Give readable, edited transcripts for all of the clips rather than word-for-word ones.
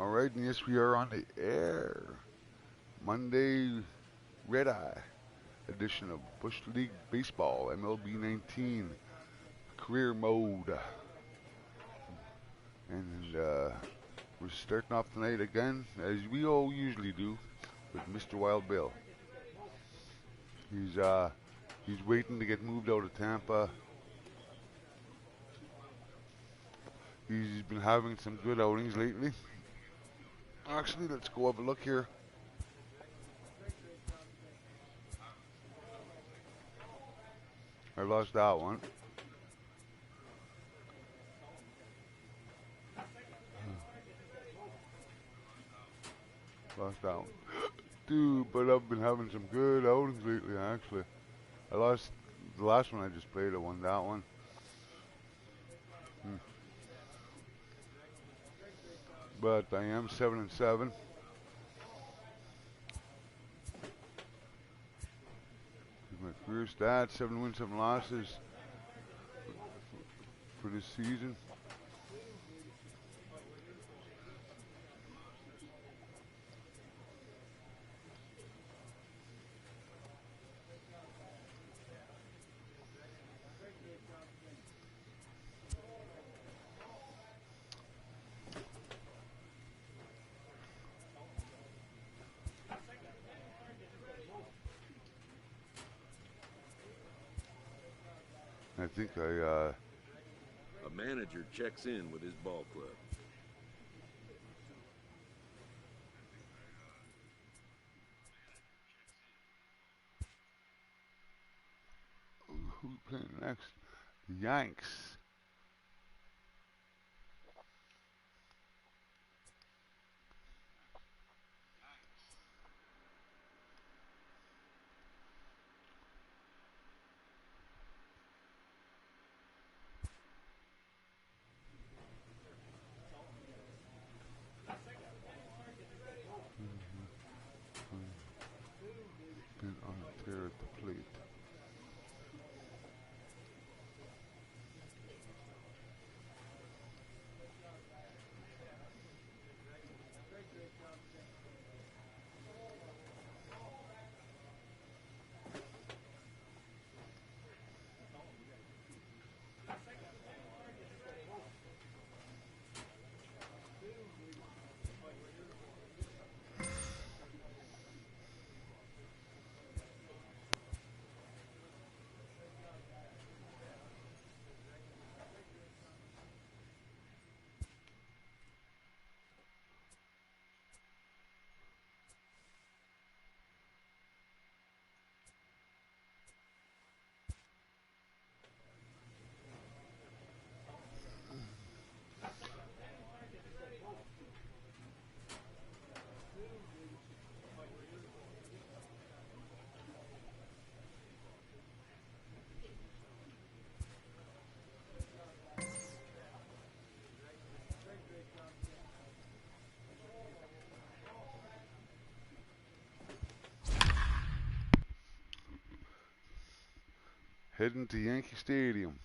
Alright, and yes, we are on the air. Monday Red Eye edition of Bush League Baseball, MLB 19, career mode. And we're starting off tonight again, as we all usually do, with Mr. Wild Bill. He's waiting to get moved out of Tampa. He's been having some good outings lately. Actually, let's go have a look here. I lost that one. Lost that one. Dude, but I've been having some good outings lately, actually. I lost the last one I just played. I won that one. But I am 7-7. My career stats: 7 wins, 7 losses for this season. I think A manager checks in with his ball club. Who's playing next? The Yanks. Been on a tear at the plate. Heading to Yankee Stadium.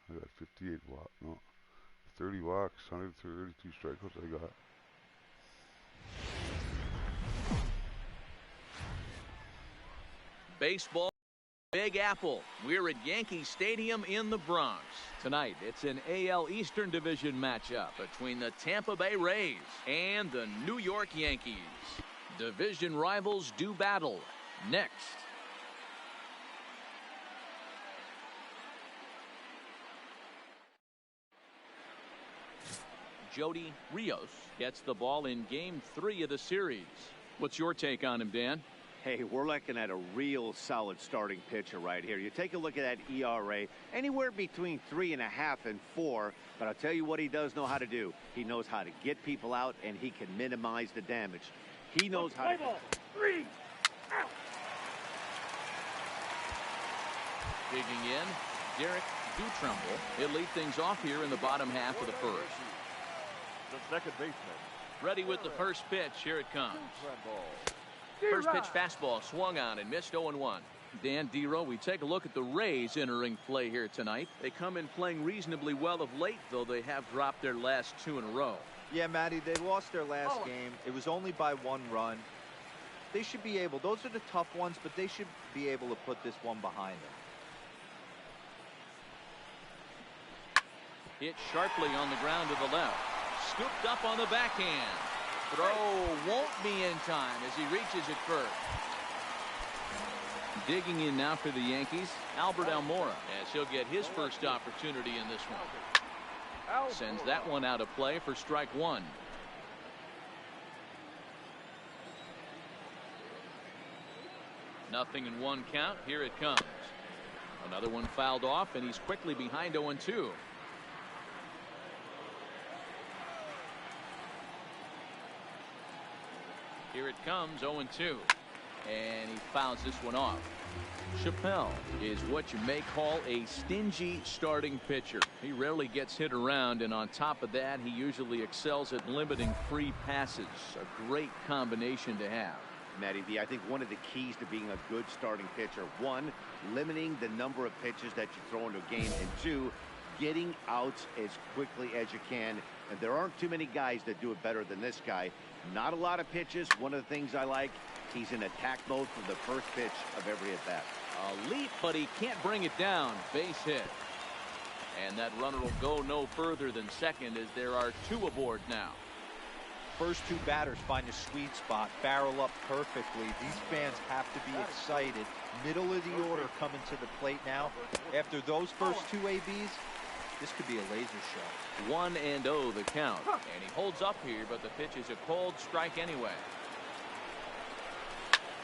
I got 58 walks, no, 30 walks, 132 strikeouts I got. Baseball, Big Apple. We're at Yankee Stadium in the Bronx. Tonight, it's an AL Eastern Division matchup between the Tampa Bay Rays and the New York Yankees. Division rivals do battle. Next. Jody Rios gets the ball in Game 3 of the series. What's your take on him, Dan? Hey, we're looking at a real solid starting pitcher right here. You take a look at that ERA, anywhere between 3.5 and 4. But I'll tell you what he does know how to do. He knows how to get people out, and he can minimize the damage. He knows how to. Digging in, Derek Dutrumble. He'll lead things off here in the bottom half of the first. The second baseman. Ready with the first pitch. Here it comes. First pitch fastball swung on and missed. 0-1. Dan Dero, we take a look at the Rays entering play here tonight. They come in playing reasonably well of late, though they have dropped their last 2 in a row. Yeah, Matty, they lost their last game. It was only by 1 run. They should be able, those are the tough ones, but they should be able to put this one behind them. Hit sharply on the ground to the left. Scooped up on the backhand. Throw won't be in time as he reaches it first. Digging in now for the Yankees, Albert Almora, as he'll get his first opportunity in this one. Sends that one out of play for strike 1. Nothing in 1 count. Here it comes. Another one fouled off, and he's quickly behind 0-2. Here it comes, 0-2. And he fouls this one off. Chappelle is what you may call a stingy starting pitcher. He rarely gets hit around, and on top of that, he usually excels at limiting free passes. A great combination to have. Matty B, I think one of the keys to being a good starting pitcher, 1, limiting the number of pitches that you throw into a game, and 2, getting outs as quickly as you can. And there aren't too many guys that do it better than this guy. Not a lot of pitches. One of the things I like, he's in attack mode from the first pitch of every at bat. A leap, but he can't bring it down. Base hit. And that runner will go no further than second, as there are 2 aboard now. First 2 batters find a sweet spot, barrel up perfectly. These fans have to be excited. Middle of the order coming to the plate now. After those first 2 ABs, this could be a laser shot. 1-0 the count. And he holds up here, but the pitch is a cold strike anyway.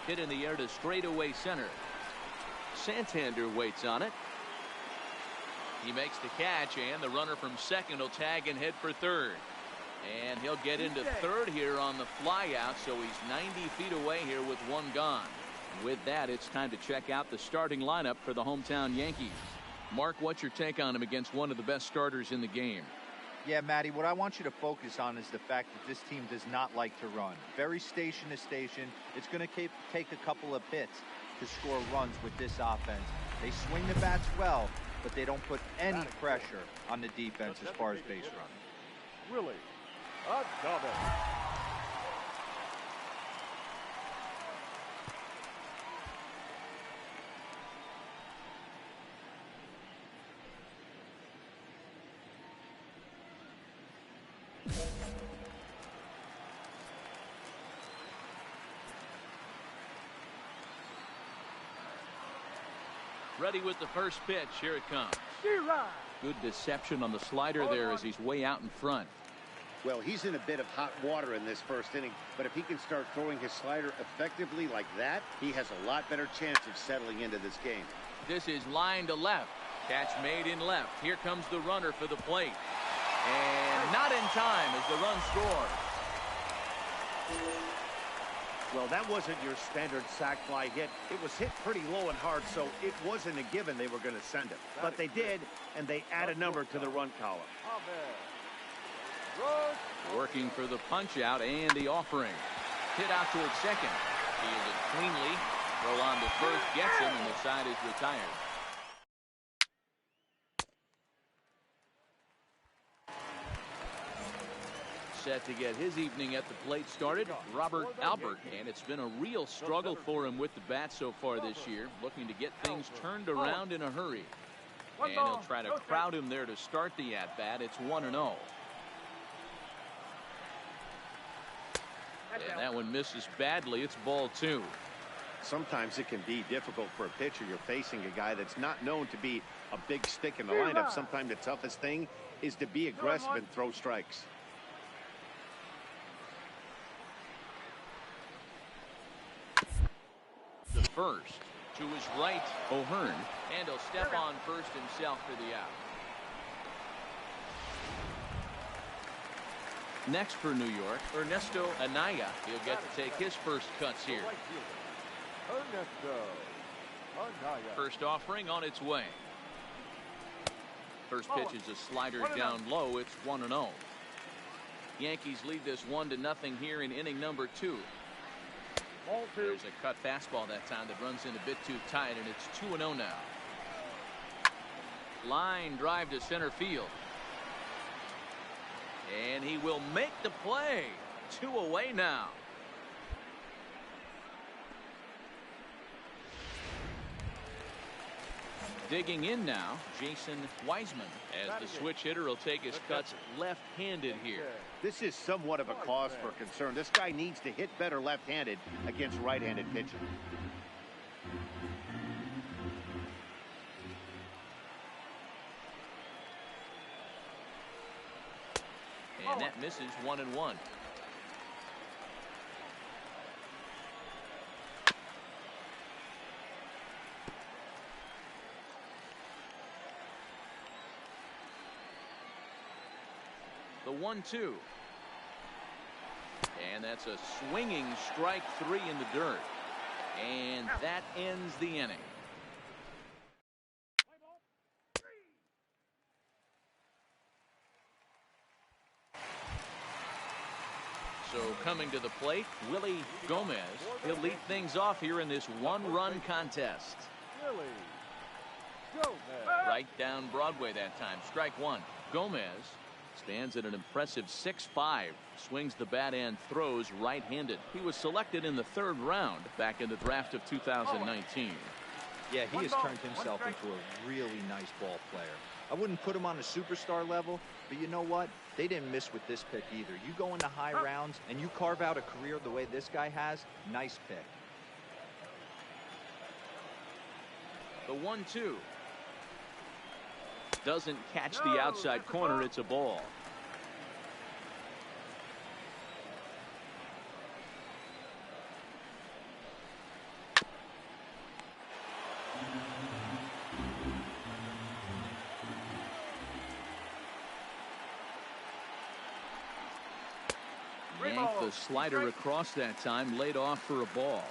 Hit in the air to straightaway center. Santander waits on it. He makes the catch, and the runner from second will tag and head for third. And he'll get into third here on the flyout, so he's 90 feet away here with 1 gone. With that, it's time to check out the starting lineup for the hometown Yankees. Mark, what's your take on him against one of the best starters in the game? Yeah, Matty, what I want you to focus on is the fact that this team does not like to run. Very station to station. It's going to take a couple of hits to score runs with this offense. They swing the bats well, but they don't put any pressure on the defense as far as base running. Really? A double. Ready with the first pitch. Here it comes. Good deception on the slider there as he's way out in front. Well, he's in a bit of hot water in this first inning, but if he can start throwing his slider effectively like that, he has a lot better chance of settling into this game. This is line to left. Catch made in left. Here comes the runner for the plate. And not in time as the run scores. Well, that wasn't your standard sac fly hit. It was hit pretty low and hard, so it wasn't a given they were going to send it. But they did, and they add a number to the run column. Working for the punch out and the offering. Hit out towards second. Fields it cleanly. Throw on to first, gets him, and the side is retired. Set to get his evening at the plate started, Robert Albert, and it's been a real struggle for him with the bat so far this year, looking to get things turned around in a hurry. And he'll try to crowd him there to start the at-bat. It's 1-0. And that one misses badly. It's ball 2. Sometimes it can be difficult for a pitcher. You're facing a guy that's not known to be a big stick in the lineup. Sometimes the toughest thing is to be aggressive and throw strikes. The first to his right, O'Hearn, and he'll step on first himself for the out. Next for New York, Ernesto Anaya. He'll get to take his first cuts here. First offering on its way. First pitch is a slider down low. It's 1-0. Yankees lead this 1-0 here in inning number 2. There's a cut fastball that time that runs in a bit too tight, and it's 2-0 now. Line drive to center field. And he will make the play. 2 away now. Digging in now, Jason Wiseman, as the switch hitter will take his cuts left-handed here. This is somewhat of a cause for concern. This guy needs to hit better left-handed against right-handed pitching. And that misses 1-1. The 1-2. And that's a swinging strike 3 in the dirt. And that ends the inning. So coming to the plate, Willie Gomez. He'll lead things off here in this one-run contest. Right down Broadway that time. Strike 1. Gomez stands at an impressive 6'5", swings the bat and throws right-handed. He was selected in the 3rd round back in the draft of 2019. Yeah, he has turned himself into a really nice ball player. I wouldn't put him on a superstar level, but you know what? They didn't miss with this pick either. You go into high rounds and you carve out a career the way this guy has, nice pick. The 1-2. Doesn't catch the outside corner. It's a ball. Yanked the slider across that time, laid off for a ball.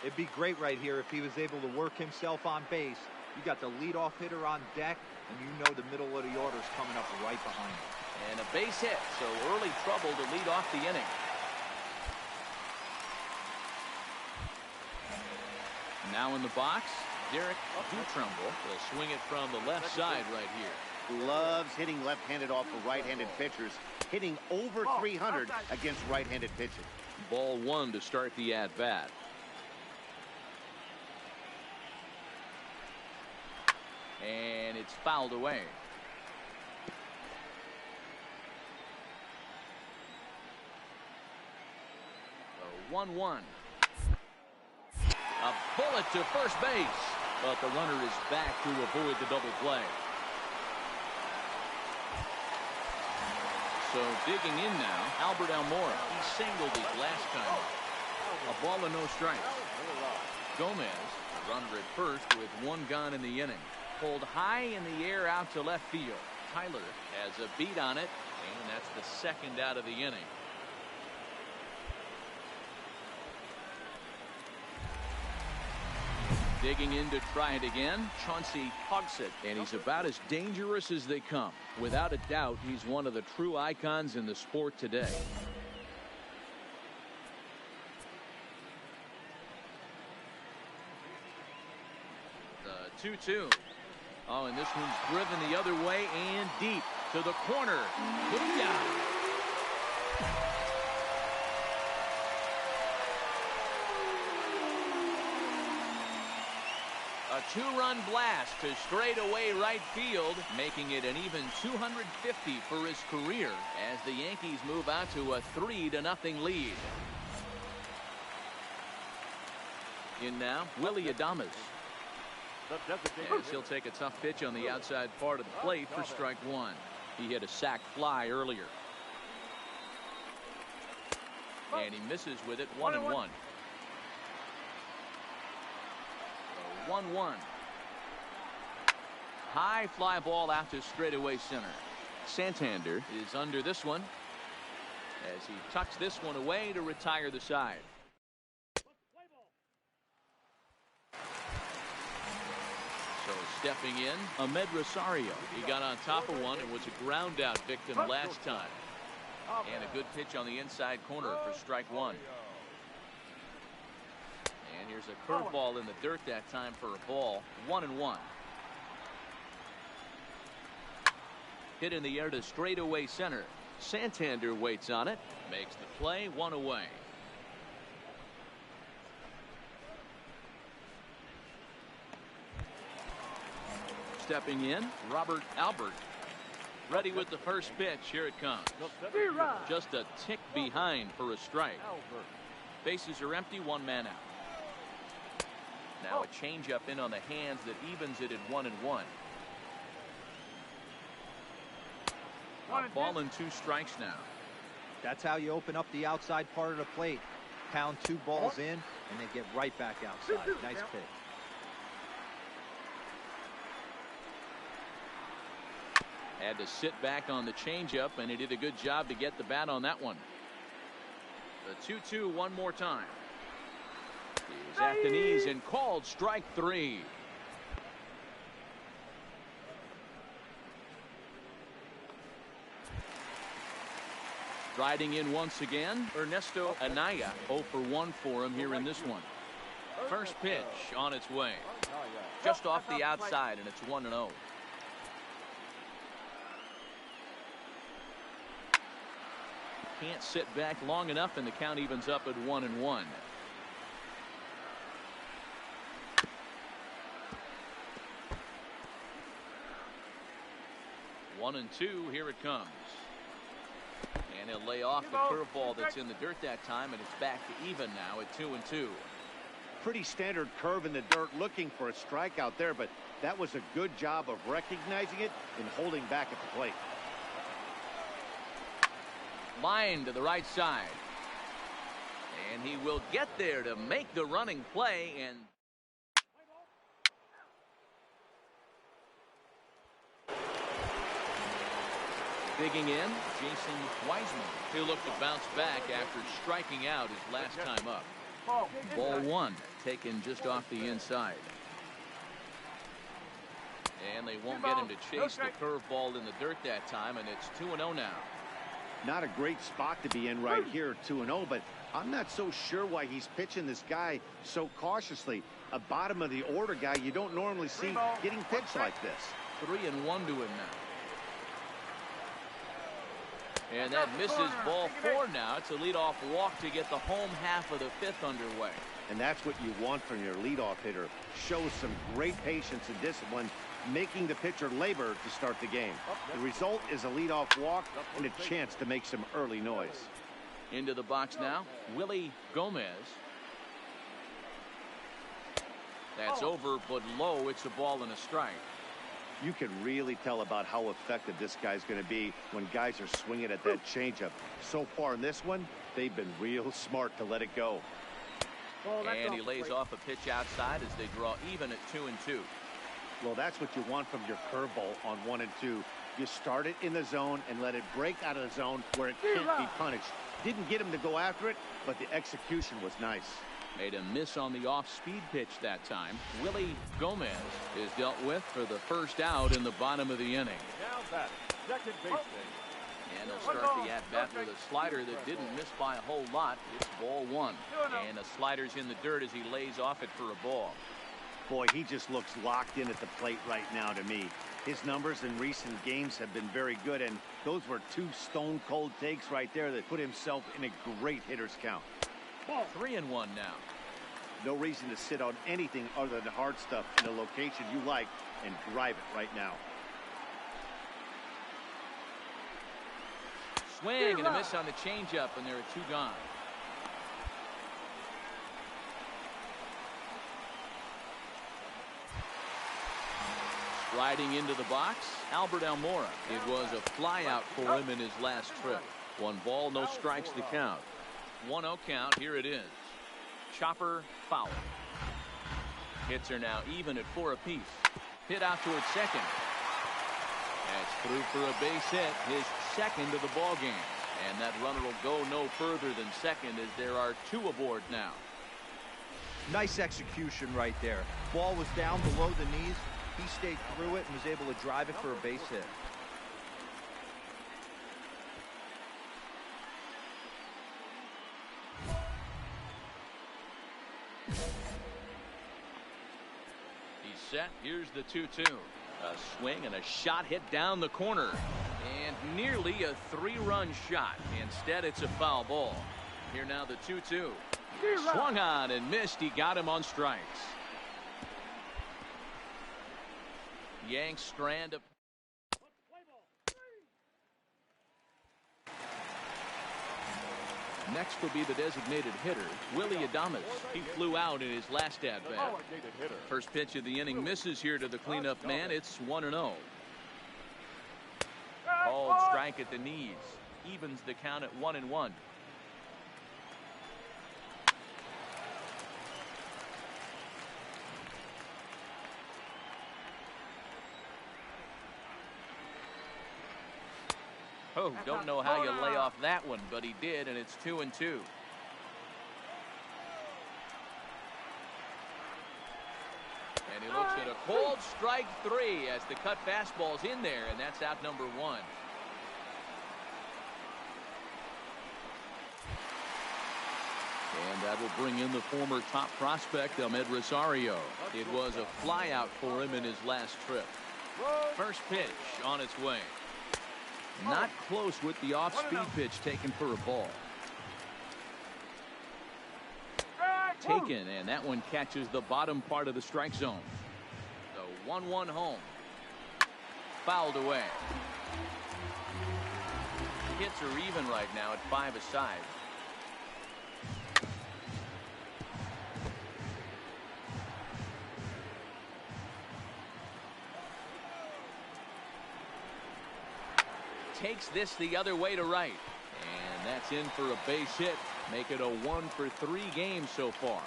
It'd be great right here if he was able to work himself on base. You got the leadoff hitter on deck, and you know the middle of the order is coming up right behind him. And a base hit, so early trouble to lead off the inning. Now in the box, Derek Dutrumble will swing it from the left side right here. Loves hitting left-handed off of right-handed pitchers, hitting over 300 against right-handed pitching. Ball 1 to start the at-bat. And it's fouled away. So 1-1. A bullet to first base, but the runner is back to avoid the double play. So digging in now, Albert Almora. He singled it last time. A ball and no strikes. Gomez, runner at first with 1 gone in the inning. Pulled high in the air out to left field. Tyler has a beat on it, and that's the 2nd out of the inning. Digging in to try it again, Chauncey Hogsett, and he's about as dangerous as they come. Without a doubt, he's one of the true icons in the sport today. The 2-2. Oh, and this one's driven the other way and deep to the corner. Booyah! A 2-run blast to straightaway right field, making it an even 250 for his career as the Yankees move out to a 3-0 lead. In now, Willie Adames. As he'll take a tough pitch on the outside part of the plate for strike 1. He hit a sac fly earlier. And he misses with it. 1-1. 1-1. High fly ball out to straightaway center. Santander is under this one as he tucks this one away to retire the side. So stepping in, Ahmed Rosario. He got on top of one and was a ground out victim last time. And a good pitch on the inside corner for strike 1. And here's a curveball in the dirt that time for a ball. 1-1. Hit in the air to straightaway center. Santander waits on it. Makes the play. 1 away. Stepping in, Robert Albert. Ready with the first pitch. Here it comes. Just a tick behind for a strike. Bases are empty. 1 man out. Now a changeup in on the hands that evens it at 1-1. A ball and 2 strikes now. That's how you open up the outside part of the plate. Pound 2 balls in and then get right back outside. Nice pitch. Had to sit back on the changeup, and he did a good job to get the bat on that one. The 2-2 one more time. He's at the knees and called strike 3. Riding in once again, Ernesto Anaya. 0 for 1 for him here in this one. First pitch on its way. Just off the outside, and it's 1-0. Can't sit back long enough, and the count evens up at 1-1. One and two, here it comes. And he'll lay off the curveball that's in the dirt that time, and it's back to even now at 2-2. Pretty standard curve in the dirt, looking for a strikeout there, but that was a good job of recognizing it and holding back at the plate. Line to the right side. And he will get there to make the running play. And digging in, Jason Wiseman. He'll look to bounce back after striking out his last time up. Ball 1 taken just off the inside. And they won't get him to chase the curveball in the dirt that time, and it's 2-0 now. Not a great spot to be in right here, 2-0, but I'm not so sure why he's pitching this guy so cautiously. A bottom of the order guy you don't normally see getting pitched like this. 3-1 to him now. And that misses ball 4 now. It's a leadoff walk to get the home half of the 5th underway. And that's what you want from your leadoff hitter. Shows some great patience and discipline, making the pitcher labor to start the game. The result is a leadoff walk and a chance to make some early noise. Into the box now, Willie Gomez. That's over, but low. It's a ball and a strike. You can really tell about how effective this guy's going to be when guys are swinging at that changeup. So far in this one, they've been real smart to let it go. And he lays off a pitch outside as they draw even at 2-2. Well, that's what you want from your curveball on 1 and 2. You start it in the zone and let it break out of the zone where it can't be punished. Didn't get him to go after it, but the execution was nice. Made a miss on the off-speed pitch that time. Willie Gomez is dealt with for the first out in the bottom of the inning. Now that second baseman. And he'll start the at-bat with a slider that didn't miss by a whole lot. It's ball 1. And the slider's in the dirt as he lays off it for a ball. Boy, he just looks locked in at the plate right now to me. His numbers in recent games have been very good, and those were 2 stone-cold takes right there that put himself in a great hitter's count. 3-1 now. No reason to sit on anything other than hard stuff in a location you like and drive it right now. Swing and a miss on the changeup, and there are 2 gone. Riding into the box, Albert Almora. It was a flyout for him in his last trip. 1 ball, no strikes to count. 1-0 count. Here it is. Chopper foul. Hits are now even at 4 apiece. Hit out towards second. That's through for a base hit, his second of the ball game. And that runner will go no further than second as there are 2 aboard now. Nice execution right there. Ball was down below the knees. He stayed through it and was able to drive it for a base hit. set. Here's the 2-2. A swing and a shot hit down the corner. And nearly a 3-run shot. Instead, it's a foul ball. Here now the 2-2. Swung on and missed. He got him on strikes. Yanks strand up. Next will be the designated hitter, Willie Adames. He flew out in his last at-bat. First pitch of the inning misses here to the cleanup man. It's 1-0. Called strike at the knees. Evens the count at 1-1. Oh, don't know how you lay off that one, but he did, and it's 2-2. And he looks at a cold strike 3 as the cut fastball's in there, and that's out number 1. And that will bring in the former top prospect, Ahmed Rosario. It was a flyout for him in his last trip. First pitch on its way. Not close with the off-speed pitch taken for a ball. Taken, and that one catches the bottom part of the strike zone. The 1-1 home. Fouled away. Hits are even right now at 5 aside. Takes this the other way to right. And that's in for a base hit. Make it a 1-for-3 game so far.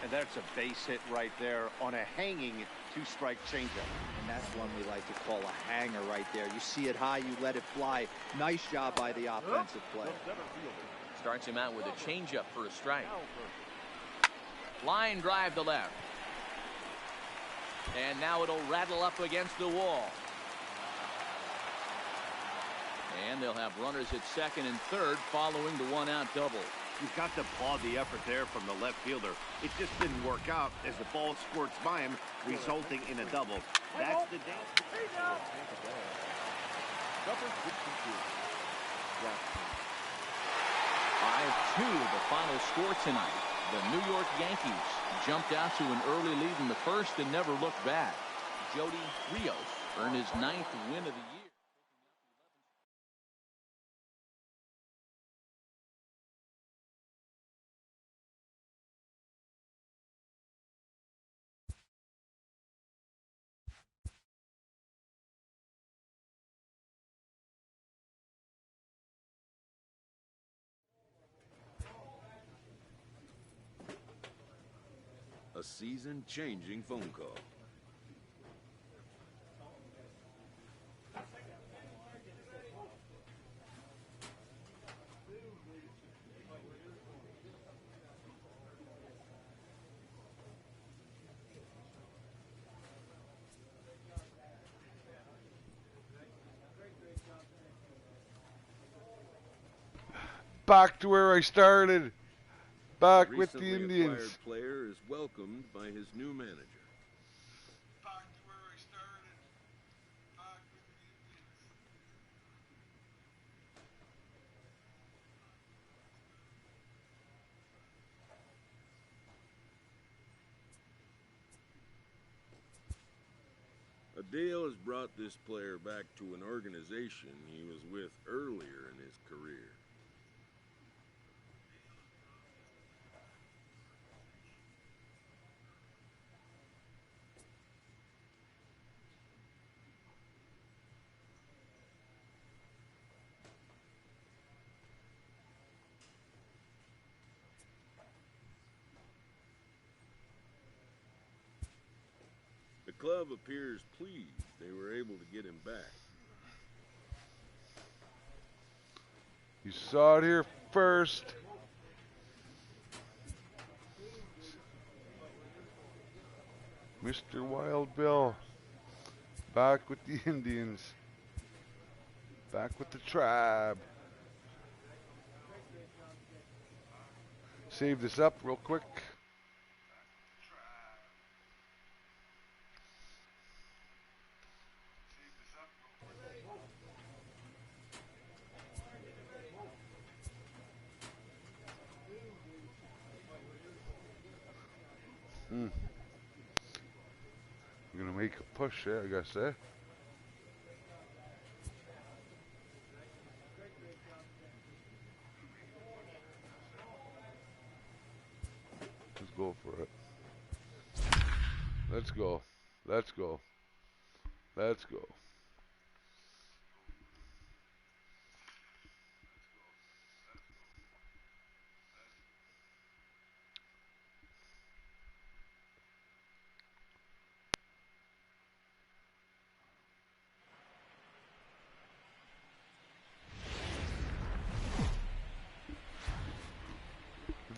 And that's a base hit right there on a hanging 2-strike changeup. And that's one we like to call a hanger right there. You see it high, you let it fly. Nice job by the offensive player. Starts him out with a changeup for a strike. Line drive to left. And now it'll rattle up against the wall. And they'll have runners at second and third following the 1-out double. You've got to applaud the effort there from the left fielder. It just didn't work out as the ball squirts by him, resulting in a double. That's the day. 5-2 the final score tonight. The New York Yankees jumped out to an early lead in the first and never looked back. Jody Rios earned his 9th win of the year. A season-changing phone call. Back to where I started. Back with the Recently Indians. acquired player is welcomed by his new manager. Back to where I started. Back with the Indians. A deal has brought this player back to an organization he was with earlier in his career. The club appears pleased they were able to get him back. You saw it here first. Mr. Wild Bill. Back with the Indians. Back with the tribe. Save this up real quick. make a push there, I guess, eh? Let's go for it. Let's go. Let's go. Let's go.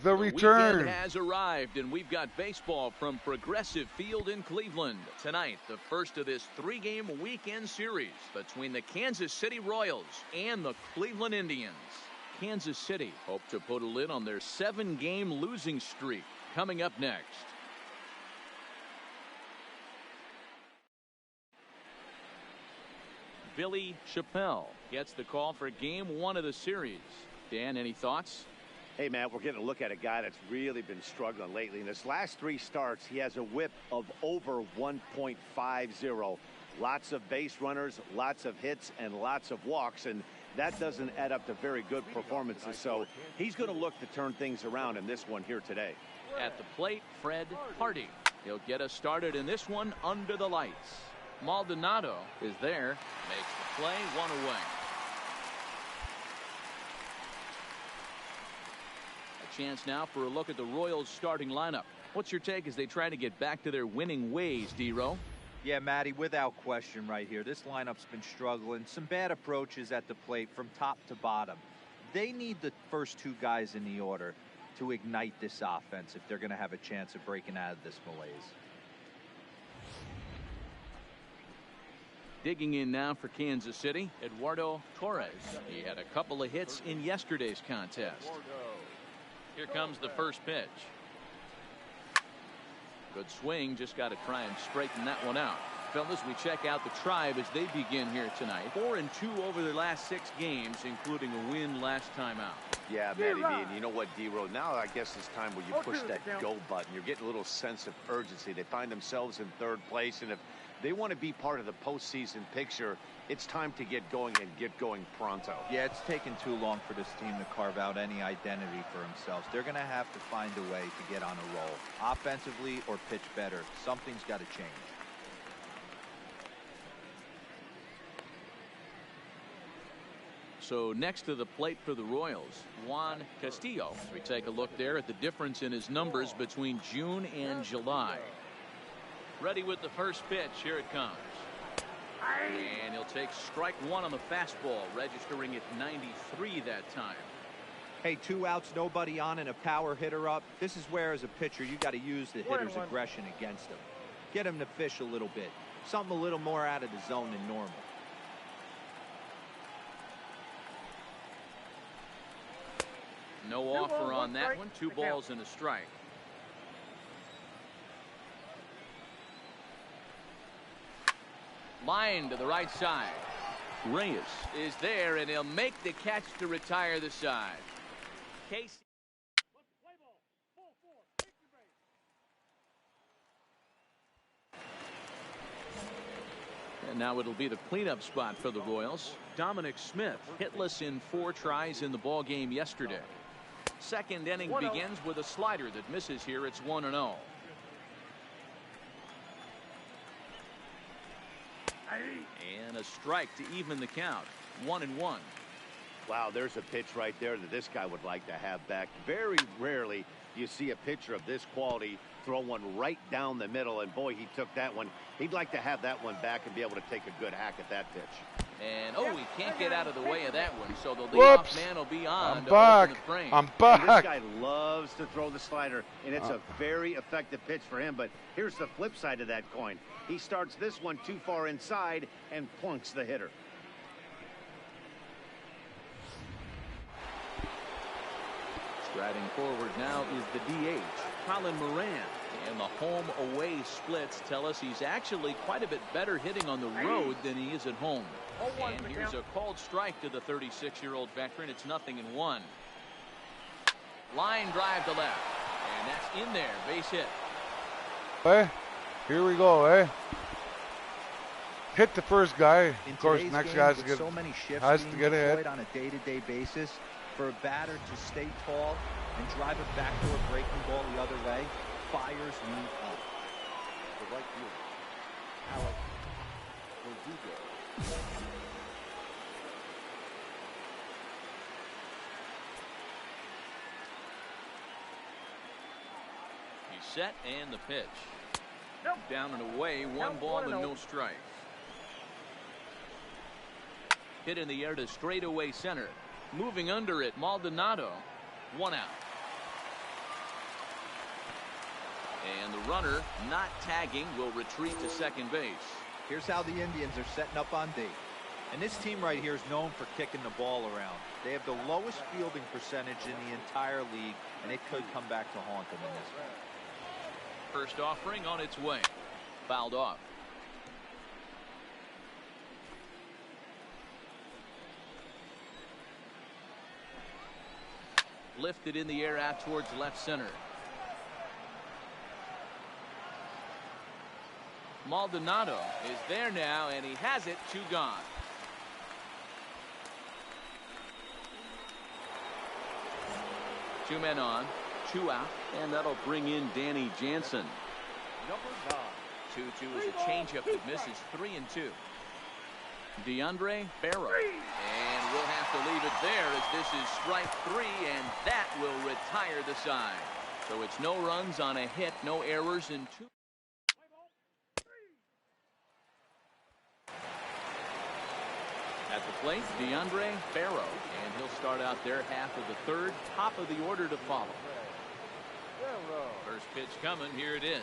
The return weekend has arrived, and we've got baseball from Progressive Field in Cleveland. Tonight, the first of this 3-game weekend series between the Kansas City Royals and the Cleveland Indians. Kansas City hope to put a lid on their 7-game losing streak. Coming up next. Billy Chappelle gets the call for Game 1 of the series. Dan, any thoughts? Hey, Matt, we're getting a look at a guy that's really been struggling lately. In his last 3 starts, he has a whip of over 1.50. Lots of base runners, lots of hits, and lots of walks, and that doesn't add up to very good performances. So he's going to look to turn things around in this one here today. At the plate, Fred Hardy. He'll get us started in this one under the lights. Maldonado is there, makes the play, 1 away. Chance now for a look at the Royals starting lineup. What's your take as they try to get back to their winning ways, D-Row? Yeah, Matty, without question right here. This lineup's been struggling. Some bad approaches at the plate from top to bottom. They need the first 2 guys in the order to ignite this offense if they're going to have a chance of breaking out of this malaise. Digging in now for Kansas City, Eduardo Torres. He had a couple of hits in yesterday's contest. Here comes the first pitch. Good swing, just got to try and straighten that one out. Fellas, we check out the Tribe as they begin here tonight. 4-2 over their last 6 games, including a win last time out. Yeah, Matty B, and you know what, D-Row, now I guess it's time where you push that go button. You're getting a little sense of urgency. They find themselves in 3rd place, and if they want to be part of the postseason picture, it's time to get going and get going pronto. Yeah, it's taken too long for this team to carve out any identity for themselves. They're going to have to find a way to get on a roll, offensively or pitch better. Something's got to change. So next to the plate for the Royals, Juan Castillo. We take a look there at the difference in his numbers between June and July. Ready with the first pitch. Here it comes. And he'll take strike 1 on the fastball, registering at 93 that time. Hey, 2 outs, nobody on, and a power hitter up. This is where, as a pitcher, you got to use the hitter's aggression against him. Get him to fish a little bit. Something a little more out of the zone than normal. No offer on that one. 2 balls and a strike. Line to the right side. Reyes is there, and he'll make the catch to retire the side. Casey. And now it'll be the cleanup spot for the Royals. Dominic Smith hitless in 4 tries in the ball game yesterday. Second inning begins with a slider that misses here. It's 1-0. And a strike to even the count. 1-1. Wow, there's a pitch right there that this guy would like to have back. Very rarely do you see a pitcher of this quality throw one right down the middle, and boy, he took that one. He'd like to have that one back and be able to take a good hack at that pitch. And he can't get out of the way of that one, so the leadoff man will be on. I'm back. I'm back. And this guy loves to throw the slider, and it's a very effective pitch for him. But here's the flip side of that coin. He starts this one too far inside and plunks the hitter. Striding forward now is the DH, Colin Moran. And the home-away splits tell us he's actually quite a bit better hitting on the road than he is at home. And here's a called strike to the 36-year-old veteran. It's 0-1. Line drive to left. And that's in there. Base hit. Hey, here we go, eh? hit the first guy. In Of course, today's next game, guy with so many shifts has to being get ahead. deployed on a day-to-day basis, for a batter to stay tall and drive a backdoor breaking ball the other way fires you up. The right fielder, Alex Verdugo. He's set and the pitch. Down and away, one ball and no strikes. Hit in the air to straightaway center. Moving under it, Maldonado. 1 out. And the runner, not tagging, will retreat to second base. Here's how the Indians are setting up on D. And this team right here is known for kicking the ball around. They have the lowest fielding percentage in the entire league, and it could come back to haunt them in this game. First offering on its way. Fouled off. Lifted in the air out towards left center. Maldonado is there now, and he has it. 2 gone. Two men on, 2 out, and that'll bring in Danny Jansen. Number 9. 2-2 is a changeup that misses 3-2. DeAndre Barrow, and we'll have to leave it there as this is strike 3, and that will retire the side. So it's no runs on a hit, no errors, and 2. At the plate, DeAndre Barrow, and he'll start out their half of the third, top of the order to follow. First pitch coming, here it is.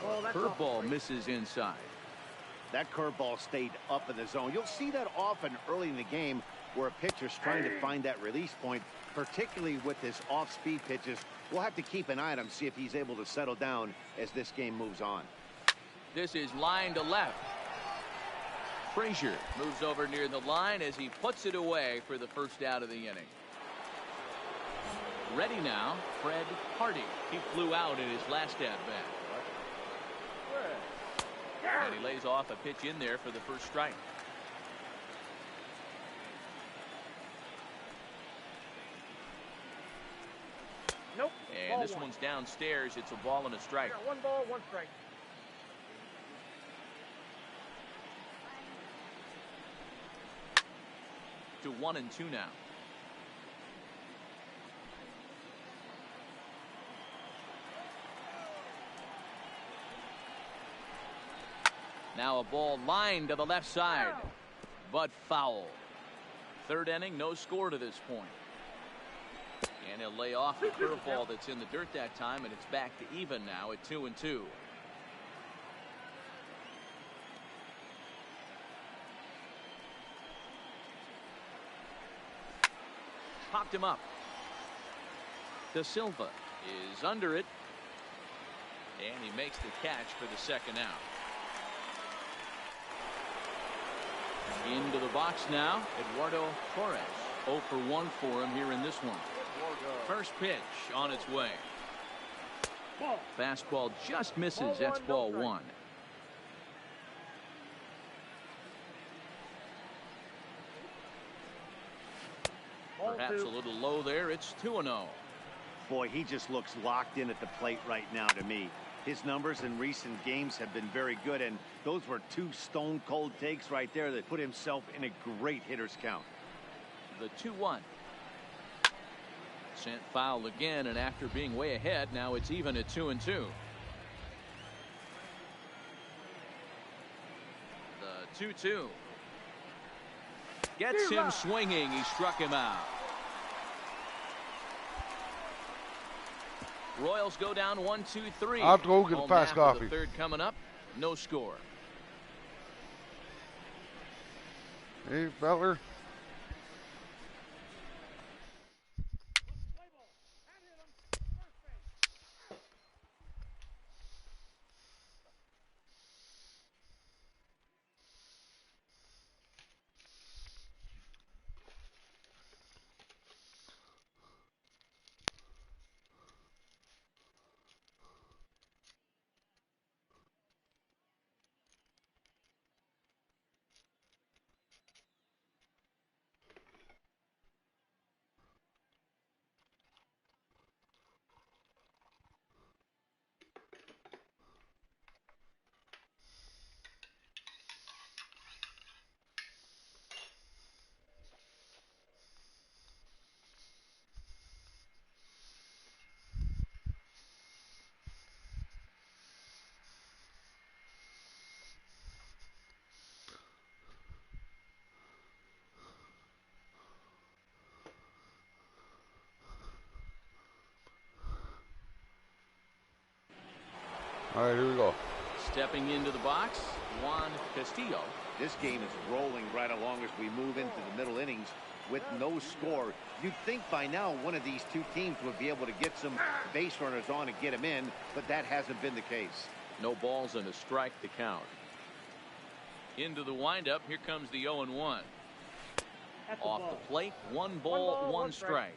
Now a curveball misses inside. That curveball stayed up in the zone. You'll see that often early in the game where a pitcher's trying to find that release point, particularly with his off-speed pitches. We'll have to keep an eye on him, see if he's able to settle down as this game moves on. This is line to left. Frazier moves over near the line as he puts it away for the first out of the inning. Ready now, Fred Hardy. He flew out in his last at-bat. And he lays off a pitch in there for the first strike. Nope. And this one's downstairs. It's a ball and a strike. 1 ball, 1 strike. To 1-2 now. Now a ball lined to the left side, but foul. Third inning, no score to this point. And he'll lay off the curveball that's in the dirt that time, and it's back to even now at 2-2. Popped him up. De Silva is under it, and he makes the catch for the second out. Into the box now, Eduardo Torres. 0 for 1 for him here in this one. First pitch on its way. Fastball just misses. That's ball 1. Perhaps a little low there. It's 2-0. Boy, he just looks locked in at the plate right now to me. His numbers in recent games have been very good, and those were 2 stone-cold takes right there that put himself in a great hitter's count. The 2-1. Sent foul again, and after being way ahead, now it's even at 2-2. The 2-2. Gets him swinging. He struck him out. Royals go down 1-2-3. I'll have to go get a fast coffee. The third coming up. No score. Hey, feller. All right, here we go. Stepping into the box, Juan Castillo. This game is rolling right along as we move into the middle innings with no score. You'd think by now one of these two teams would be able to get some base runners on and get them in, but that hasn't been the case. No balls and a strike to count. Into the windup, here comes the 0-1. Off the plate, one ball, one strike.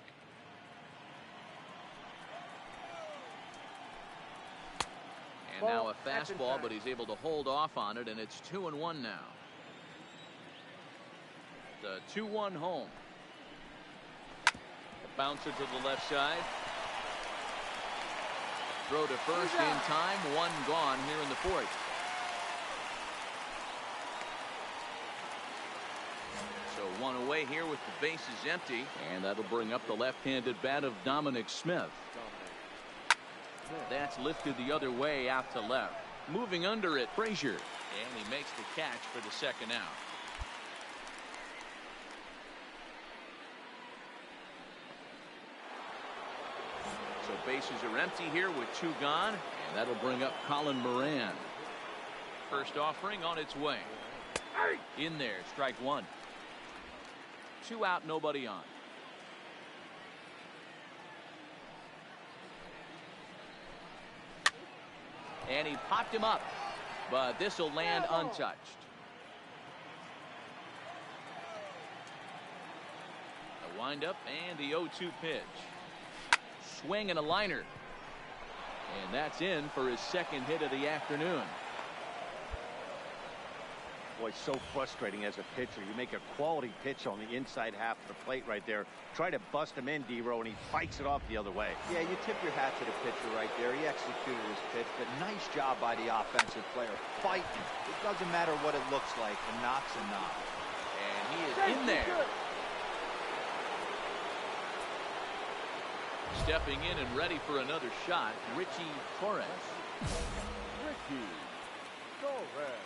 And now a fastball, but he's able to hold off on it, and it's 2-1 now. The 2-1 home. A bouncer to the left side. Throw to first in time, one gone here in the fourth. So one away here with the bases empty, and that'll bring up the left-handed bat of Dominic Smith. That's lifted the other way out to left. Moving under it, Frazier, and he makes the catch for the second out. So bases are empty here with two gone, and that'll bring up Colin Moran. First offering on its way. In there, strike one. 2 out, nobody on. And he popped him up, but this will land untouched. A windup and the 0-2 pitch. Swing and a liner. And that's in for his second hit of the afternoon. Boy, so frustrating as a pitcher. You make a quality pitch on the inside half of the plate right there. Try to bust him in, D-Row, and he fights it off the other way. Yeah, you tip your hat to the pitcher right there. He executed his pitch, but nice job by the offensive player. Fighting. It doesn't matter what it looks like. A knock's a knock. And he is in there. Stepping in and ready for another shot, Richie Torres. Ricky Torres.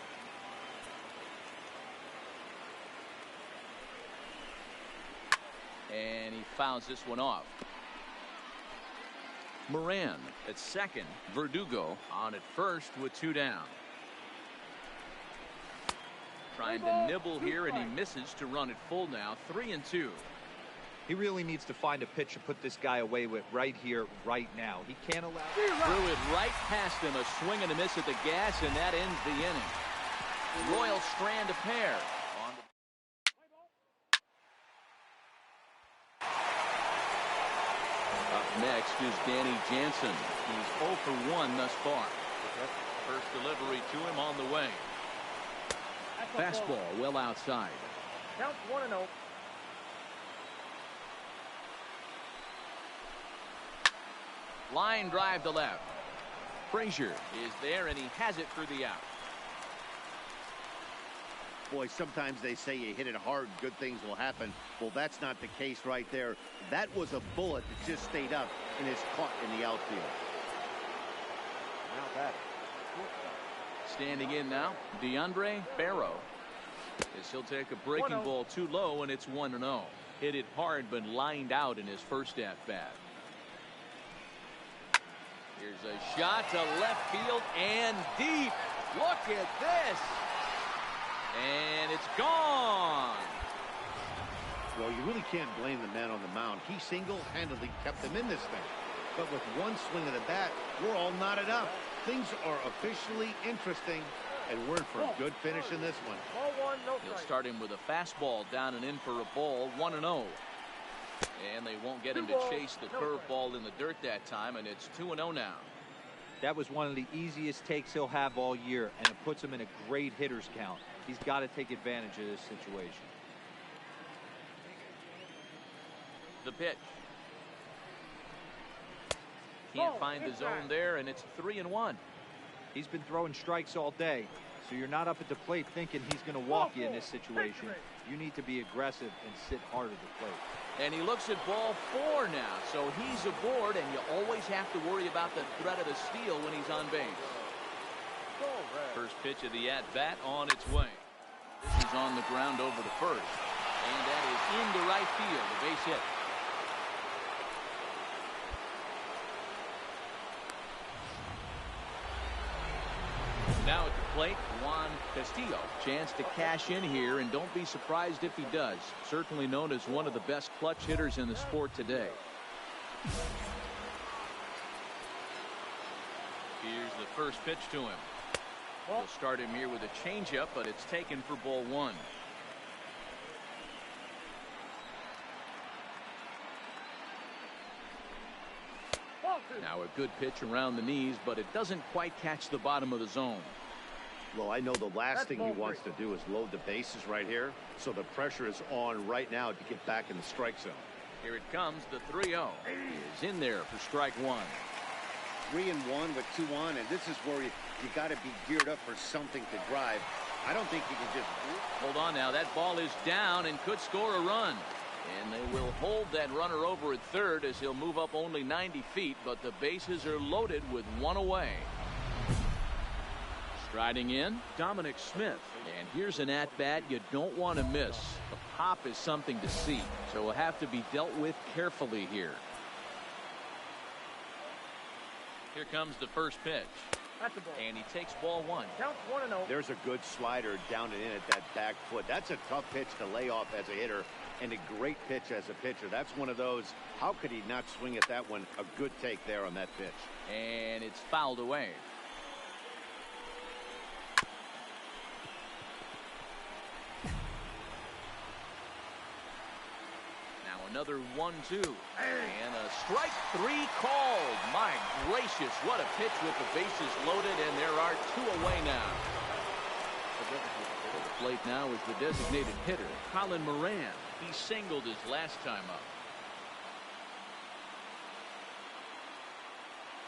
And he fouls this one off. Moran at second. Verdugo on at first with 2 down. Trying to nibble here, and he misses to run it full now. 3-2. He really needs to find a pitch to put this guy away with right here, right now. He can't allow. Threw it right past him. A swing and a miss at the gas, and that ends the inning. Royal strand a pair. Up next is Danny Jansen. He's 0 for 1 thus far. First delivery to him on the way. Fastball well outside. Count 1-0. Line drive to left. Frazier is there, and he has it for the out. Boy, sometimes they say you hit it hard, good things will happen. Well, that's not the case right there. That was a bullet that just stayed up and is caught in the outfield. Now that. Standing in now, DeAndre Barrow. As he'll take a breaking ball too low, and it's 1-0. Hit it hard, but lined out in his first at-bat. Here's a shot to left field and deep. Look at this. And it's gone. Well, you really can't blame the man on the mound. He single-handedly kept them in this thing. But with one swing of the bat, we're all knotted up. Things are officially interesting, and we're in for a good finish in this one. Ball 1, no He'll strike. start him with a fastball down and in for a ball, 1-0. And they won't get him to chase the curveball in the dirt that time, and it's 2-0 now. That was one of the easiest takes he'll have all year, and it puts him in a great hitter's count. He's got to take advantage of this situation. The pitch. Can't find the zone there, and it's 3-1. He's been throwing strikes all day, so you're not up at the plate thinking he's going to walk you in this situation. You need to be aggressive and sit hard at the plate. And he looks at ball 4 now, so he's aboard, and you always have to worry about the threat of a steal when he's on base. First pitch of the at-bat on its way. This is on the ground over to first, and that is into right field, a base hit. plate, Juan Castillo. Chance to cash in here, and don't be surprised if he does. Certainly known as one of the best clutch hitters in the sport today. Here's the first pitch to him. We'll start him here with a changeup, but it's taken for ball one. Now a good pitch around the knees, but it doesn't quite catch the bottom of the zone. Well, I know the last thing he wants to do is load the bases right here, so the pressure is on right now to get back in the strike zone. Here it comes, the 3-0 is in there for strike one. 3-1 with 2 on, and this is where you got to be geared up for something to drive. I don't think you can just... Hold on now, that ball is down and could score a run. And they will hold that runner over at third as he'll move up only 90 feet, but the bases are loaded with one away. Striding in, Dominic Smith. And here's an at-bat you don't want to miss. The pop is something to see, so will have to be dealt with carefully here. Here comes the first pitch. And he takes ball one. Counts 1-0. There's a good slider down and in at that back foot. That's a tough pitch to lay off as a hitter, and a great pitch as a pitcher. That's one of those, how could he not swing at that one? A good take there on that pitch. And it's fouled away. Now another 1-2. And a strike 3 called. My gracious, what a pitch with the bases loaded, and there are 2 away now. To the plate now is the designated hitter, Colin Moran. He singled his last time up.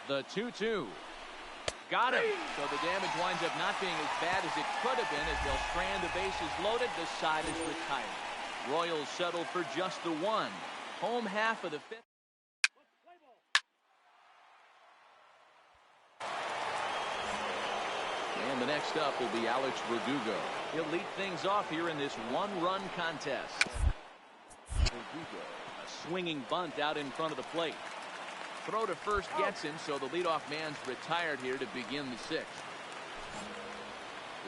The 2-2. Got him. So the damage winds up not being as bad as it could have been as they'll strand the bases loaded. The side is retired. Royals settle for just the 1. Home half of the 5th. And the next up will be Alex Verdugo. He'll lead things off here in this 1-run contest. A swinging bunt out in front of the plate. Throw to first gets him, so the leadoff man's retired here to begin the 6th.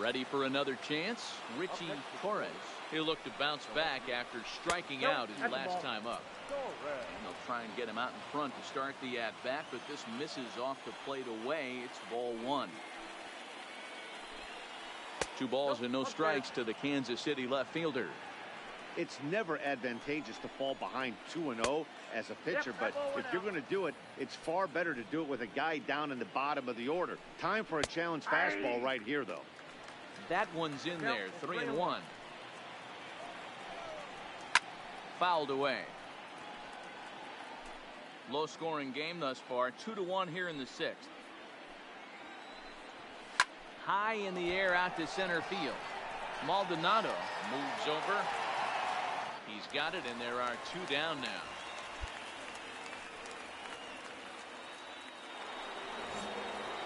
Ready for another chance? Richie Torres. He'll look to bounce back after striking out his last time up. And they'll try and get him out in front to start the at-bat, but this misses off the plate away. It's ball 1. 2 balls and no strikes to the Kansas City left fielder. It's never advantageous to fall behind 2-0 as a pitcher, but if you're going to do it, it's far better to do it with a guy down in the bottom of the order. Time for a challenge fastball right here, though. That one's in there, 3-1. Fouled away. Low scoring game thus far, 2-1 here in the 6th. High in the air out to center field. Maldonado moves over. He's got it, and there are 2 down now.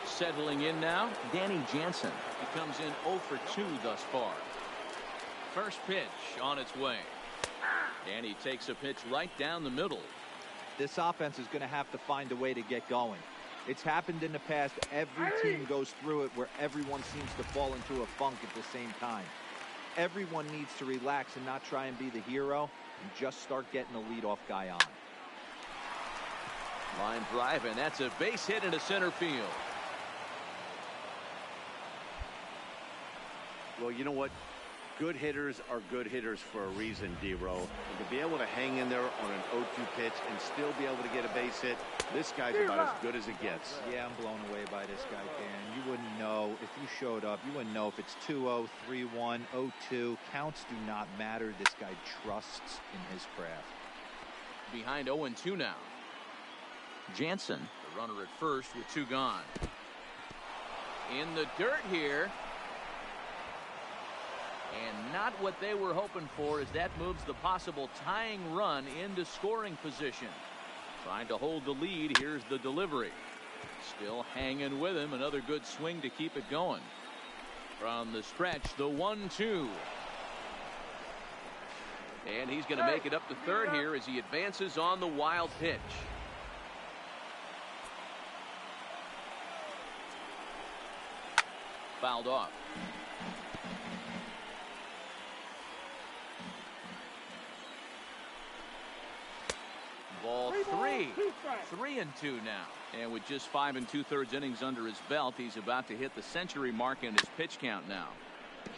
Settling in now, Danny Jansen. He comes in 0 for 2 thus far. First pitch on its way. And he takes a pitch right down the middle. This offense is going to have to find a way to get going. It's happened in the past. Every team goes through it where everyone seems to fall into a funk at the same time. Everyone needs to relax and not try and be the hero and just start getting the leadoff guy on. Line drive, and that's a base hit into center field. Well, you know what? Good hitters are good hitters for a reason, D-Row. And to be able to hang in there on an 0-2 pitch and still be able to get a base hit, this guy's about as good as it gets. Yeah, I'm blown away by this guy, Dan. You wouldn't know if you showed up. You wouldn't know if it's 2-0, 3-1, 0-2. Counts do not matter. This guy trusts in his craft. Behind 0-2 now. Jansen, the runner at first with 2 gone. In the dirt here. And not what they were hoping for, as that moves the possible tying run into scoring position. Trying to hold the lead. Here's the delivery. Still hanging with him. Another good swing to keep it going. From the stretch, the 1-2. And he's going to make it up to third here as he advances on the wild pitch. fouled off. Ball 3. 3-2 now. And with just 5 2/3 innings under his belt, he's about to hit the century mark in his pitch count now.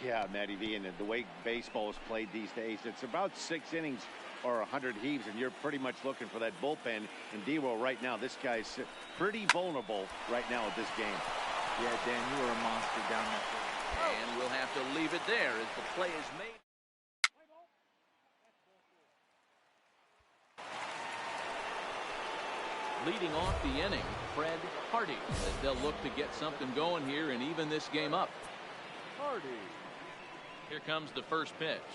Yeah, Matty V, and the way baseball is played these days, it's about 6 innings or 100 heaves, and you're pretty much looking for that bullpen. And D-Roll right now, this guy's pretty vulnerable right now at this game. Yeah, Dan, you were a monster down there. And we'll have to leave it there as the play is made. Leading off the inning, Fred Hardy, as they'll look to get something going here and even this game up. Hardy. Here comes the first pitch.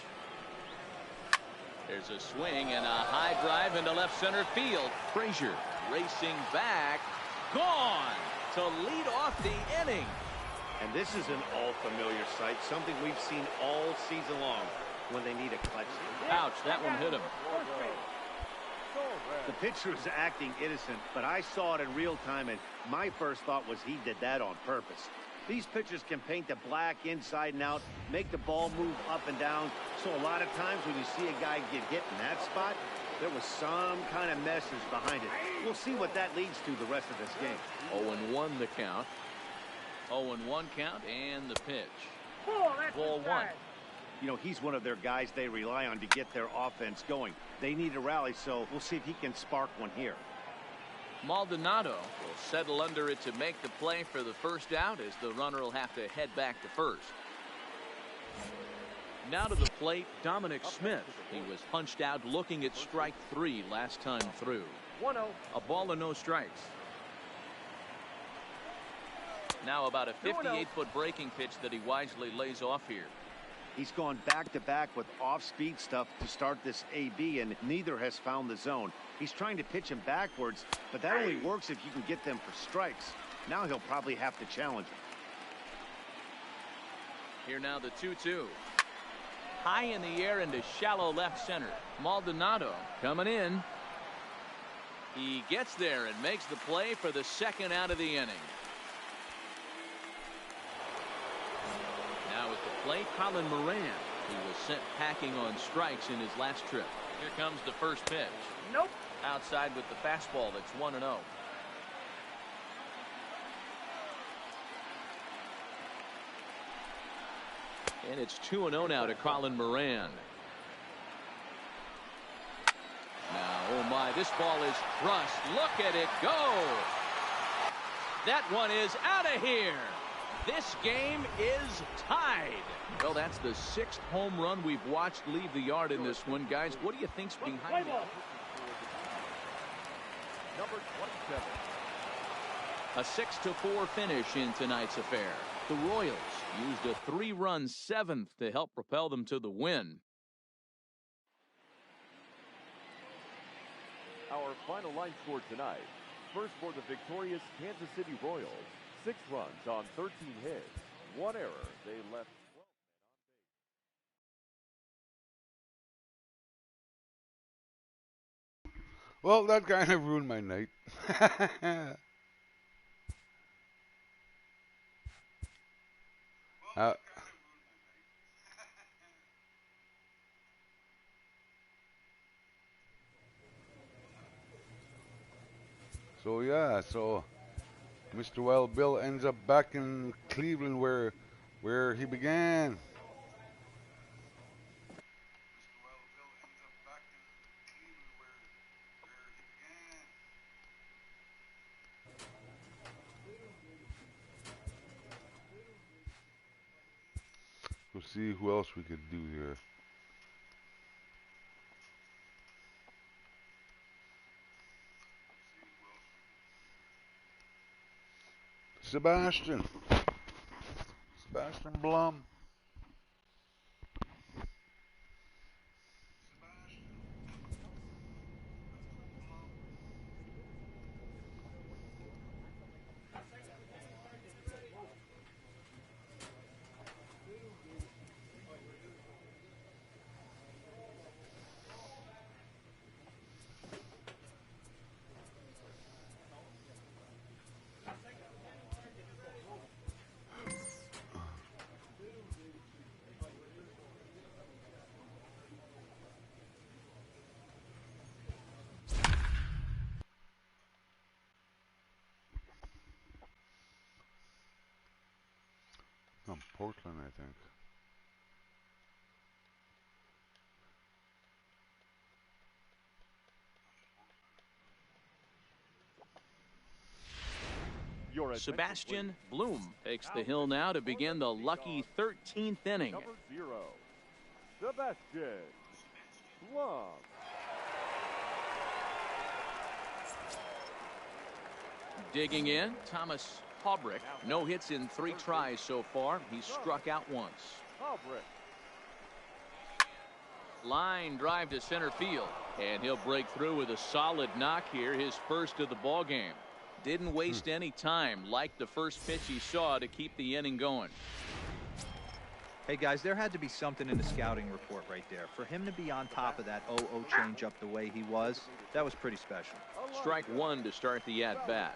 There's a swing and a high drive into left center field. Frazier racing back, gone to lead off the inning. And this is an all-familiar sight, something we've seen all season long when they need a clutch. Ouch, that one hit him. The pitcher is acting innocent, but I saw it in real time, and my first thought was he did that on purpose. These pitchers can paint the black inside and out, make the ball move up and down. So a lot of times when you see a guy get hit in that spot, there was some kind of message behind it. We'll see what that leads to the rest of this game. 0-1 the count. 0-1 count and the pitch. Ball 1. You know, he's one of their guys they rely on to get their offense going. They need a rally, so we'll see if he can spark one here. Maldonado will settle under it to make the play for the first out, as the runner will have to head back to first. Now to the plate, Dominic Smith. He was punched out looking at strike 3 last time through. 1-0. A ball and no strikes. Now about a 58-foot breaking pitch that he wisely lays off here. He's gone back-to-back with off-speed stuff to start this AB, and neither has found the zone. He's trying to pitch him backwards, but that only works if you can get them for strikes. Now he'll probably have to challenge him. Here now the 2-2. High in the air into shallow left center. Maldonado coming in. He gets there and makes the play for the second out of the inning. Now at the plate, Colin Moran. He was sent packing on strikes in his last trip. Here comes the first pitch. Nope. Outside with the fastball. That's 1-0. And it's 2-0 now to Colin Moran. Now, oh my, this ball is crushed. Look at it go. That one is out of here. This game is tied. Well, that's the 6th home run we've watched leave the yard in this one. Guys, what do you think's behind it? Number 27. A 6-4 finish in tonight's affair. The Royals used a 3-run 7th to help propel them to the win. Our final line score tonight. First for the victorious Kansas City Royals. 6 runs on 13 hits. 1 error. They left 12 men on base. Well, that kind of ruined my night. So yeah, so Mr. Wild Bill ends up back in Cleveland where he began. We'll see who else we could do here. Sebastian Blum. from Portland, I think. Sebastian Bloom takes the hill now to begin the lucky 13th inning. Number 0, Sebastian Bloom. Digging in, Thomas Haubrick. No hits in 3 tries so far. He's struck out once. Line drive to center field, and he'll break through with a solid knock here, his first of the ball game. Didn't waste any time, like the first pitch he saw, to keep the inning going. Hey guys, there had to be something in the scouting report right there. For him to be on top of that 0-0 changeup the way he was, that was pretty special. Strike one to start the at-bat.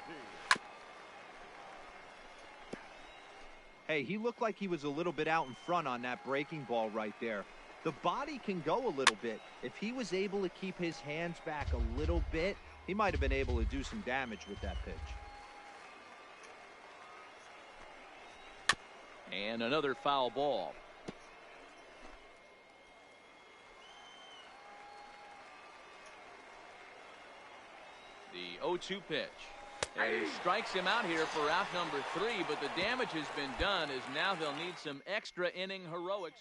Hey, he looked like he was a little bit out in front on that breaking ball right there. The body can go a little bit. If he was able to keep his hands back a little bit, he might have been able to do some damage with that pitch. And another foul ball. The 0-2 pitch. And he strikes him out here for out number 3, but the damage has been done as now they'll need some extra inning heroics.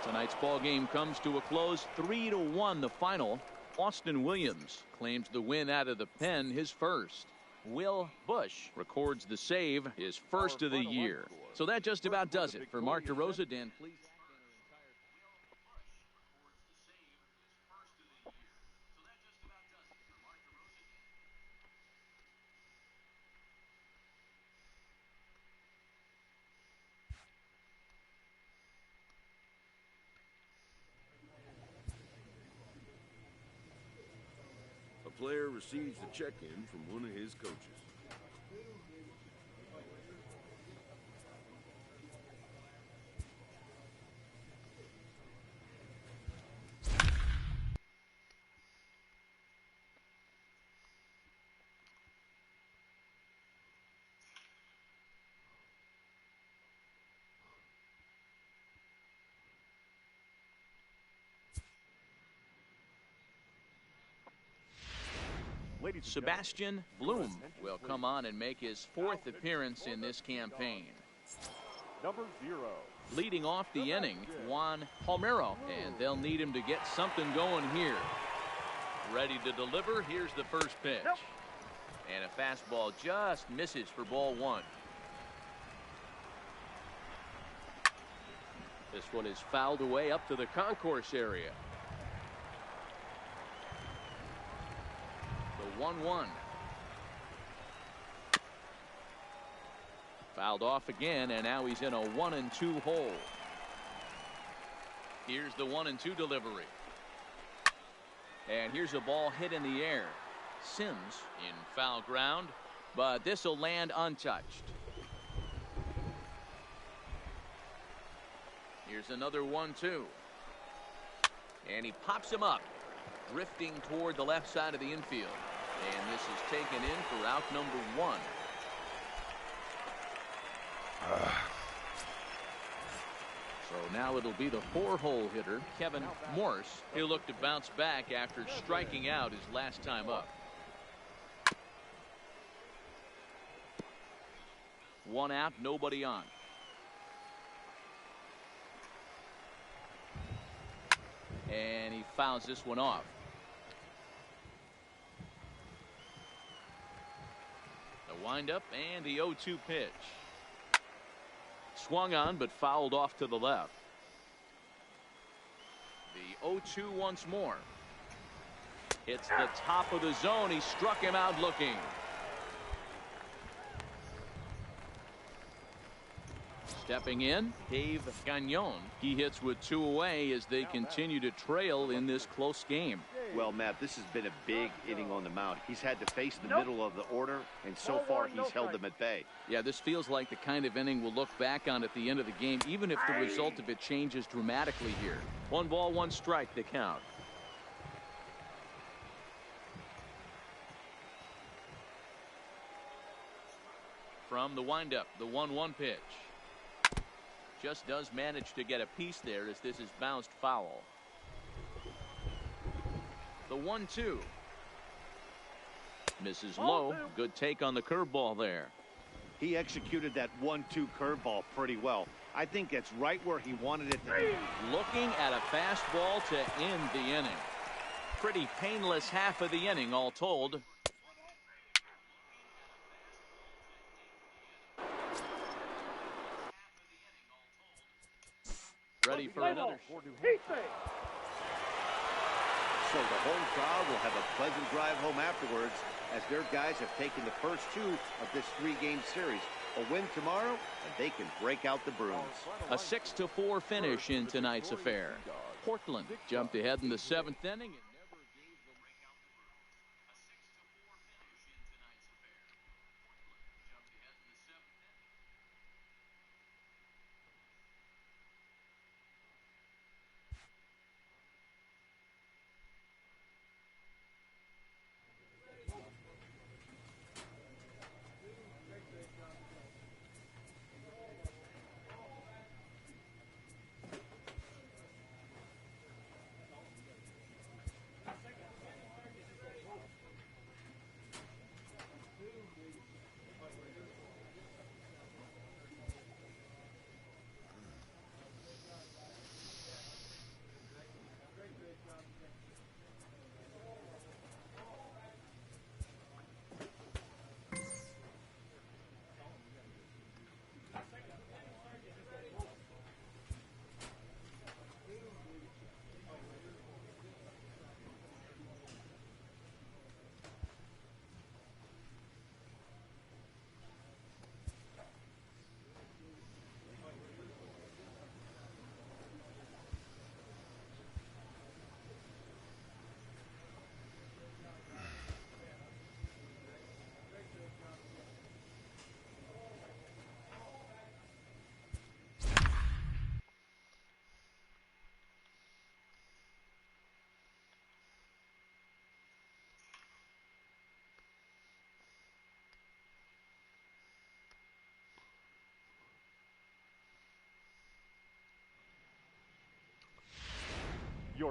Tonight's ball game comes to a close, 3-1 the final. Austin Williams claims the win out of the pen, his first. Will Bush records the save, his first of the year. So that just about does it for Mark DeRosa. Dan, please. A player receives a check-in from one of his coaches. Sebastian Bloom will come on and make his 4th appearance in this campaign. Number 0. Leading off the inning, Juan Palmero, and they'll need him to get something going here. Ready to deliver, here's the first pitch. And a fastball just misses for ball 1. This one is fouled away up to the concourse area. The 1-1. Fouled off again, and now he's in a 1-2 hole. Here's the 1-2 delivery. And here's a ball hit in the air. Sims in foul ground, but this will land untouched. Here's another 1-2. And he pops him up, drifting toward the left side of the infield. And this is taken in for out number 1. So now it'll be the 4-hole hitter, Kevin Morse. He'll look to bounce back after striking out his last time up. 1 out, nobody on. And he fouls this one off. The windup and the 0-2 pitch. Swung on but fouled off to the left. The 0-2 once more. It's the top of the zone. He struck him out looking. Stepping in, Dave Gagnon. He hits with 2 away as they continue to trail in this close game. Well, Matt, this has been a big inning on the mound. He's had to face the middle of the order, and so far he's held them at bay. Yeah, this feels like the kind of inning we'll look back on at the end of the game, even if the result of it changes dramatically here. 1 ball, 1 strike to count. from the windup, the 1-1 pitch. Just does manage to get a piece there as this is bounced foul. The 1-2. Misses low. Good take on the curveball there. He executed that 1-2 curveball pretty well. I think it's right where he wanted it to be. Looking at a fastball to end the inning. Pretty painless half of the inning all told. Ready for another. So the home crowd will have a pleasant drive home afterwards as their guys have taken the first 2 of this 3-game series. A win tomorrow, and they can break out the brooms. A 6-4 finish in tonight's affair. Portland jumped ahead in the 7th inning.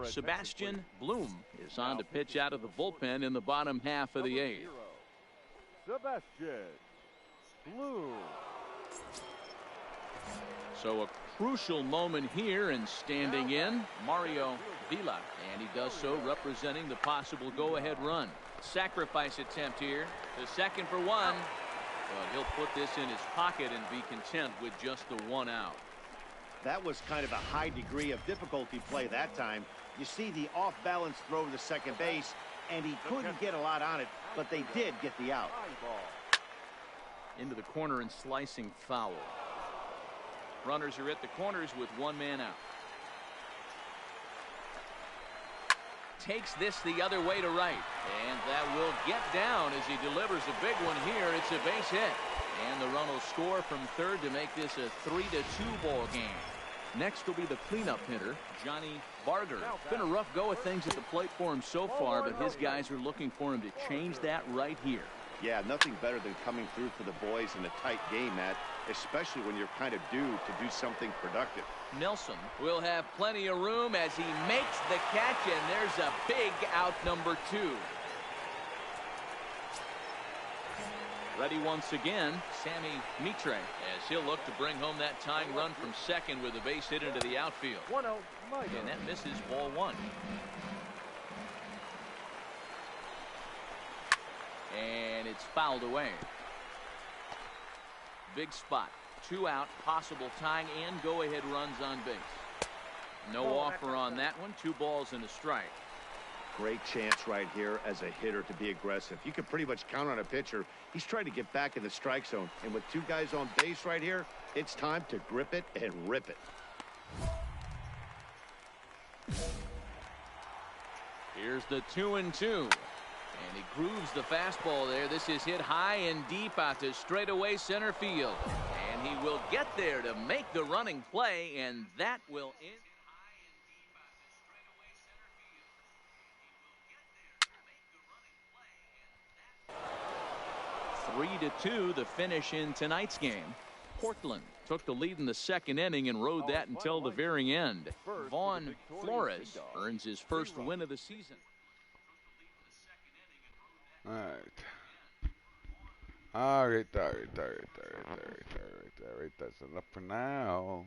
Sebastian Bloom is on to pitch out of the bullpen in the bottom half of the 8th. Sebastian Bloom. So a crucial moment here, and standing in Mario Vila, and he does so representing the possible go-ahead run. Sacrifice attempt here. The second for 1, but he'll put this in his pocket and be content with just the 1 out. That was kind of a high degree of difficulty play that time. You see the off-balance throw to second base, and he couldn't get a lot on it, but they did get the out. Into the corner and slicing foul. Runners are at the corners with 1 man out. Takes this the other way to right, and that will get down as he delivers a big one here. It's a base hit, and the run will score from third to make this a 3-2 ball game. Next will be the cleanup hitter, Johnny Barger. It's been a rough go of things at the plate for him so far, but his guys are looking for him to change that right here. Yeah, nothing better than coming through for the boys in a tight game, Matt, especially when you're kind of due to do something productive. Nelson will have plenty of room as he makes the catch, and there's a big out number 2. Ready once again, Sammy Mitre, as he'll look to bring home that tying run from second with a base hit into the outfield. And that misses ball 1. And it's fouled away. Big spot. 2 out, possible tying and go-ahead runs on base. No offer on that one. 2 balls and a strike. Great chance right here as a hitter to be aggressive. You can pretty much count on a pitcher. He's trying to get back in the strike zone. And with 2 guys on base right here, it's time to grip it and rip it. Here's the 2-2. And he grooves the fastball there. This is hit high and deep out to straightaway center field. And he will get there to make the running play, and that will end. 3-2 the finish in tonight's game. Portland took the lead in the second inning and rode that until the very end. Vaughn Flores earns his first win of the season. All right. That's enough for now.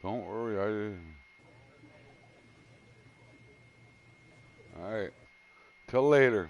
Don't worry, all right. Till later.